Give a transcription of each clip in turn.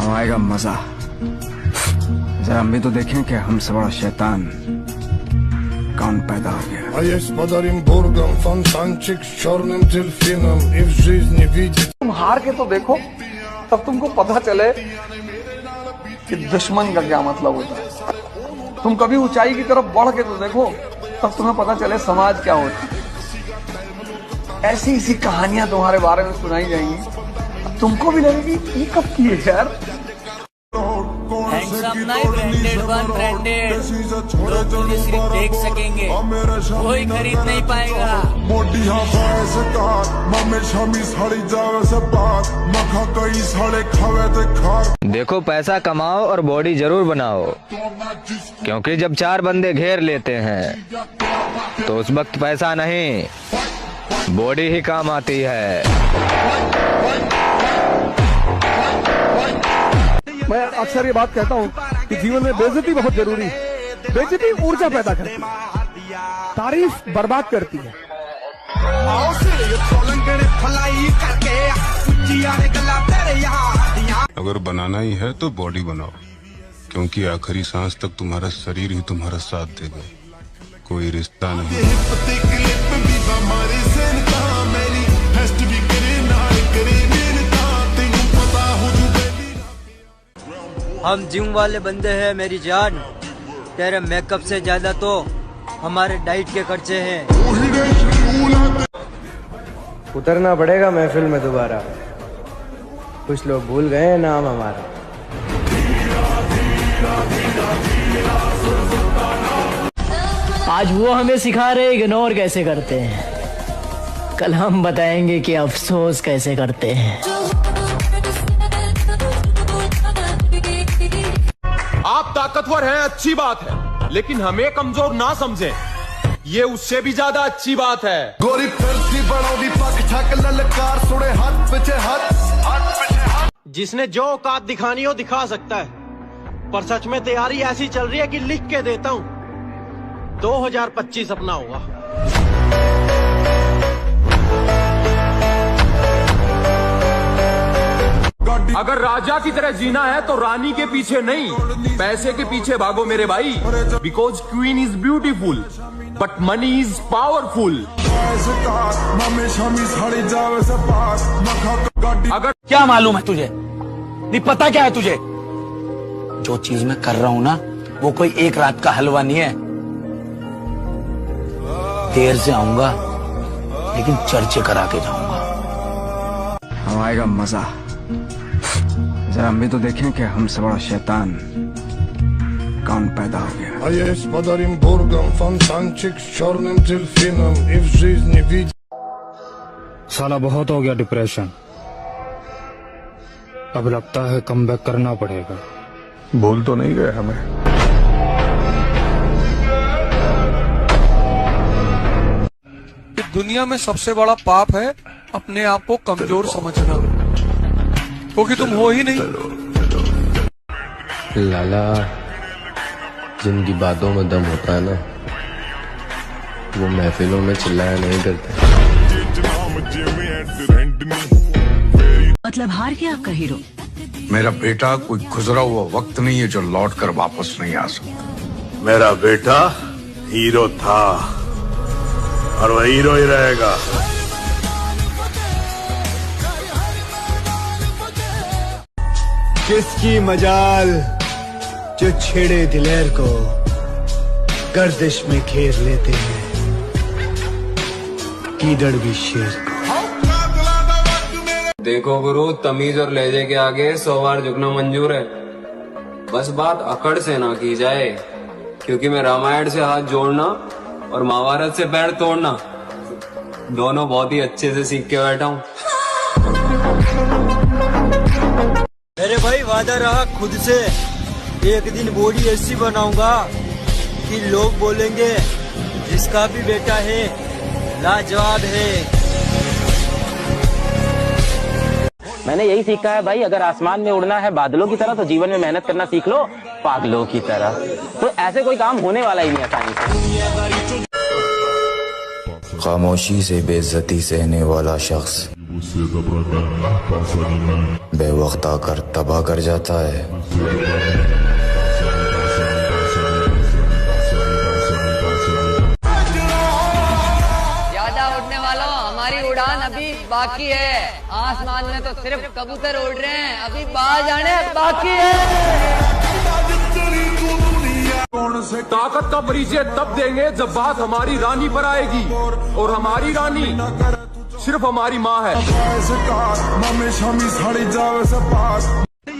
अब आएगा मजा। जरा हम भी तो देखें कि हमसे बड़ा शैतान कौन पैदा हो गया। तुम हार के तो देखो, तब तुमको पता चले कि दुश्मन का क्या मतलब होता है। तुम कभी ऊंचाई की तरफ बढ़ के तो देखो, तब तुम्हें पता चले समाज क्या होता है। ऐसी ऐसी कहानियां तुम्हारे बारे में सुनाई जाएंगी, तुमको भी लगेगी ये कब की है यार। लोग तुझे सिर्फ देख सकेंगे, कोई खरीद नहीं पाएगा। देखो, पैसा कमाओ और बॉडी जरूर बनाओ, क्योंकि जब 4 बंदे घेर लेते हैं तो उस वक्त पैसा नहीं, बॉडी ही काम आती है। मैं अक्सर ये बात कहता हूँ कि जीवन में बेइज्जती बहुत जरूरी है। बेइज्जती ऊर्जा पैदा करती है, तारीफ बर्बाद करती है। अगर बनाना ही है तो बॉडी बनाओ, क्योंकि आखिरी सांस तक तुम्हारा शरीर ही तुम्हारा साथ देगा, कोई रिश्ता नहीं। हम जिम वाले बंदे हैं मेरी जान, तेरे मेकअप से ज्यादा तो हमारे डाइट के खर्चे हैं। उतरना पड़ेगा महफिल में दोबारा, कुछ लोग भूल गए नाम हमारा। आज वो हमें सिखा रहे इग्नोर कैसे करते हैं, कल हम बताएंगे कि अफसोस कैसे करते हैं। आप ताकतवर हैं, अच्छी बात है, लेकिन हमें कमजोर ना समझें, ये उससे भी ज्यादा अच्छी बात है। गोरी फिरती बड़ौदी पग ठक ललकार सुने हाथ पीछे हाथ। जिसने जो औकात दिखानी हो दिखा सकता है, पर सच में तैयारी ऐसी चल रही है कि लिख के देता हूँ 2025 अपना होगा। अगर राजा की तरह जीना है तो रानी के पीछे नहीं, पैसे के पीछे भागो मेरे भाई। Because queen is beautiful but money is powerful. अगर क्या मालूम है तुझे, नहीं पता क्या है तुझे? जो चीज मैं कर रहा हूं ना, वो कोई एक रात का हलवा नहीं है। देर से आऊंगा लेकिन चर्चे करा के जाऊंगा। अब आएगा मजा। जरा हम भी तो देखें कि हमसे बड़ा शैतान कौन पैदा हो गया। साला बहुत हो गया डिप्रेशन, अब लगता है कमबैक करना पड़ेगा। भूल तो नहीं गए हमें? दुनिया में सबसे बड़ा पाप है अपने आप को कमजोर समझना, क्योंकि तुम हो ही नहीं। लाला, जिनकी बातों में दम होता है ना, वो महफिलों में चिल्लाया नहीं करते। मतलब हार गया आपका हीरो? मेरा बेटा कोई गुजरा हुआ वक्त नहीं है जो लौट कर वापस नहीं आ सकता। मेरा बेटा हीरो था और वह हीरो ही रहेगा। किसकी मजाल जो छेड़े दिलेर को गर्दिश में घेर लेते हैं, कीदड़ भी शेर को। देखो गुरु, तमीज और लहजे के आगे 100 बार झुकना मंजूर है, बस बात अकड़ से ना की जाए, क्योंकि मैं रामायण से हाथ जोड़ना और महाभारत से पैर तोड़ना दोनों बहुत ही अच्छे से सीख के बैठा हूँ। मेरे भाई वादा रहा खुद से, एक दिन बॉडी ऐसी बनाऊंगा कि लोग बोलेंगे जिसका भी बेटा है लाजवाब है। मैंने यही सीखा है भाई, अगर आसमान में उड़ना है बादलों की तरह तो जीवन में मेहनत करना सीख लो पागलों की तरह। तो ऐसे कोई काम होने वाला ही नहीं आसानी से। खामोशी से बेइज्जती सहने वाला शख्स बेवक्त आकर तबाह कर जाता है। ज्यादा उड़ने वालों, हमारी उड़ान अभी बाकी है। आसमान में तो सिर्फ कबूतर उड़ रहे हैं, अभी बाहर जाने बाकी है। ताकत का परिचय तब देंगे जब बात हमारी रानी पर आएगी, और हमारी रानी सिर्फ हमारी माँ है।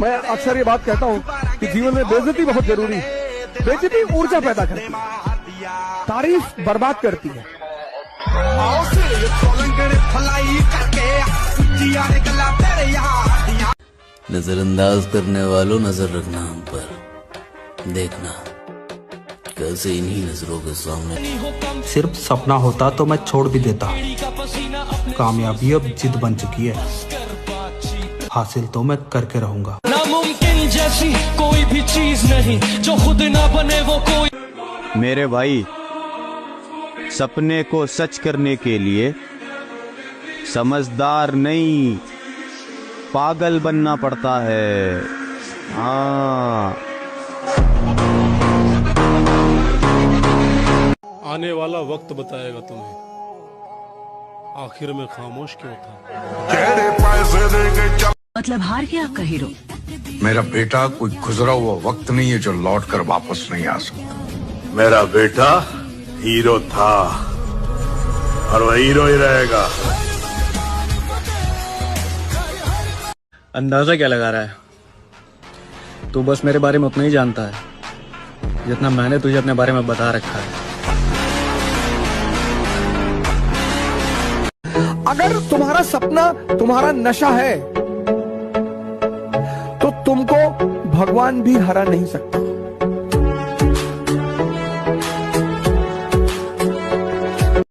मैं अक्सर ये बात कहता हूँ कि जीवन में बेइज्जती बहुत जरूरी है। बेइज्जती ऊर्जा पैदा करती है, तारीफ बर्बाद करती है। नजरअंदाज करने वालों, नजर रखना हम पर, देखना कैसे इन्हीं नजरों के सामने। सिर्फ सपना होता तो मैं छोड़ भी देता। कामयाबी अब जिद बन चुकी है, हासिल तो मैं करके रहूंगा। नामुमकिन जैसी कोई भी चीज नहीं, जो खुद ना बने वो कोई। मेरे भाई, सपने को सच करने के लिए समझदार नहीं, पागल बनना पड़ता है। हाँ, आने वाला वक्त बताएगा तुम्हें आखिर में खामोश क्यों था। मतलब हार गया आपका हीरो? मेरा बेटा कोई गुजरा हुआ वक्त नहीं है जो लौट कर वापस नहीं आ सकता। मेरा बेटा हीरो था और वह हीरो ही रहेगा। अंदाजा क्या लगा रहा है? तू बस मेरे बारे में उतना ही जानता है जितना मैंने तुझे अपने बारे में बता रखा है। अगर तुम्हारा सपना तुम्हारा नशा है तो तुमको भगवान भी हरा नहीं सकता।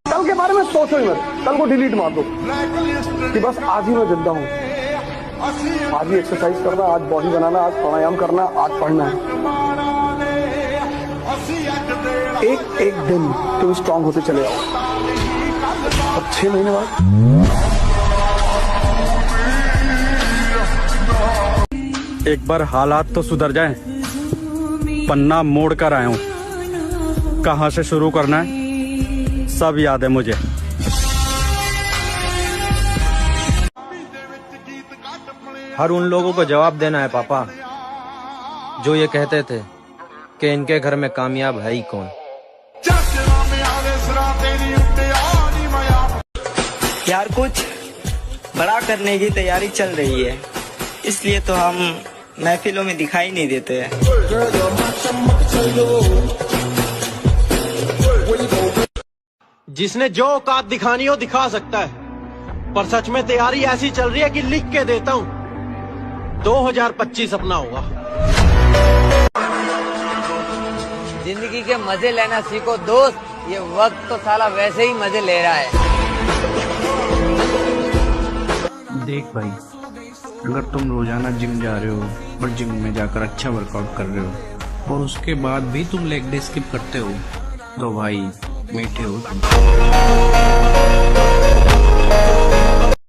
कल के बारे में सोचो ही मत, कल को डिलीट मार दो कि बस आज ही मैं जिंदा हूं। आज ही एक्सरसाइज करना, आज बॉडी बनाना, आज प्राणायाम करना, आज पढ़ना है। एक एक दिन तुम स्ट्रांग होते चले आओ। अब 6 महीने बाद एक बार हालात तो सुधर जाएं, पन्ना मोड़ कर आया हूं। कहां से शुरू करना है सब याद है मुझे। हर उन लोगों को जवाब देना है पापा जो ये कहते थे कि इनके घर में कामयाब है ही कौन। यार कुछ बड़ा करने की तैयारी चल रही है, इसलिए तो हम महफिलों में दिखाई नहीं देते हैं। जिसने जो औकात दिखानी हो दिखा सकता है, पर सच में तैयारी ऐसी चल रही है कि लिख के देता हूं 2025 अपना होगा। जिंदगी के मजे लेना सीखो दोस्त, ये वक्त तो साला वैसे ही मजे ले रहा है। देख भाई, अगर तुम रोजाना जिम जा रहे हो और जिम में जाकर अच्छा वर्कआउट कर रहे हो और उसके बाद भी तुम लेग डे स्किप करते हो तो भाई मीठे हो तुम।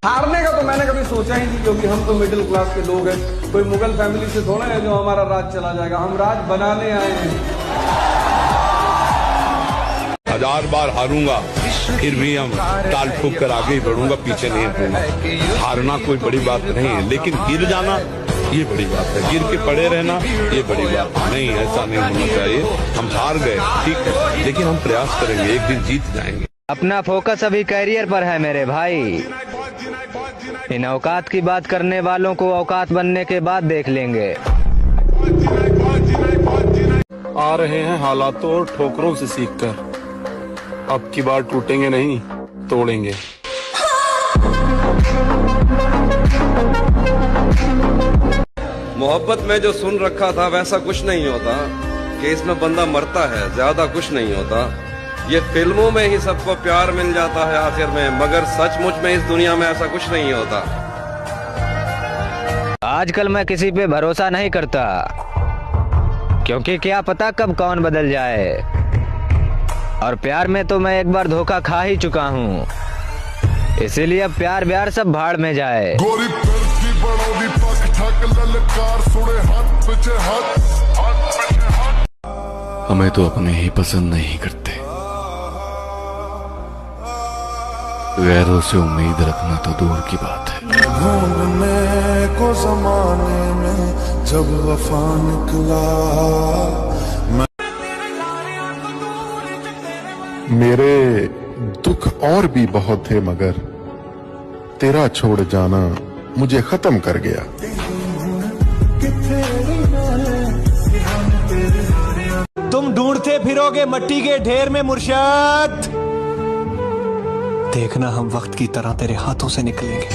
हारने का तो मैंने कभी सोचा ही नहीं, क्योंकि हम तो मिडिल क्लास के लोग हैं। कोई मुगल फैमिली से थोड़ा है जो हमारा राज चला जाएगा। हम राज बनाने आए हैं। 1000 बार हारूंगा फिर भी हम ताल ठोक कर आगे ही बढ़ूंगा, पीछे नहीं हटूंगा। हारना कोई बड़ी बात नहीं है, लेकिन गिर जाना ये बड़ी बात है। गिर के पड़े रहना ये बड़ी बात नहीं, ऐसा नहीं होना चाहिए। हम हार गए ठीक है, लेकिन हम प्रयास करेंगे, एक दिन जीत जाएंगे। अपना फोकस अभी कैरियर पर है मेरे भाई। इन औकात की बात करने वालों को औकात बनने के बाद देख लेंगे। आ रहे हैं हालातों और ठोकरों से सीखकर, अब की बार टूटेंगे नहीं तोड़ेंगे। मोहब्बत में जो सुन रखा था वैसा कुछ नहीं होता कि इसमें बंदा मरता है, ज्यादा कुछ नहीं होता। ये फिल्मों में ही सबको प्यार मिल जाता है आखिर में, मगर सचमुच में इस दुनिया में ऐसा कुछ नहीं होता। आजकल मैं किसी पे भरोसा नहीं करता, क्योंकि क्या पता कब कौन बदल जाए। और प्यार में तो मैं एक बार धोखा खा ही चुका हूँ। इसीलिए अब प्यार व्यार सब भाड़ में जाए। गोरी फिरती बड़ों दी पक ठक ललकार सुने हाथ पिछे हाथ। हमें तो अपने ही पसंद नहीं करते, गैरों से उम्मीद रखना तो दूर की बात है। ढूंढने को जमाने में जब वफा निकला, मेरे दुख और भी बहुत थे मगर तेरा छोड़ जाना मुझे खत्म कर गया। तुम ढूंढते फिरोगे मट्टी के ढेर में मुर्शद, देखना हम वक्त की तरह तेरे हाथों से निकलेंगे।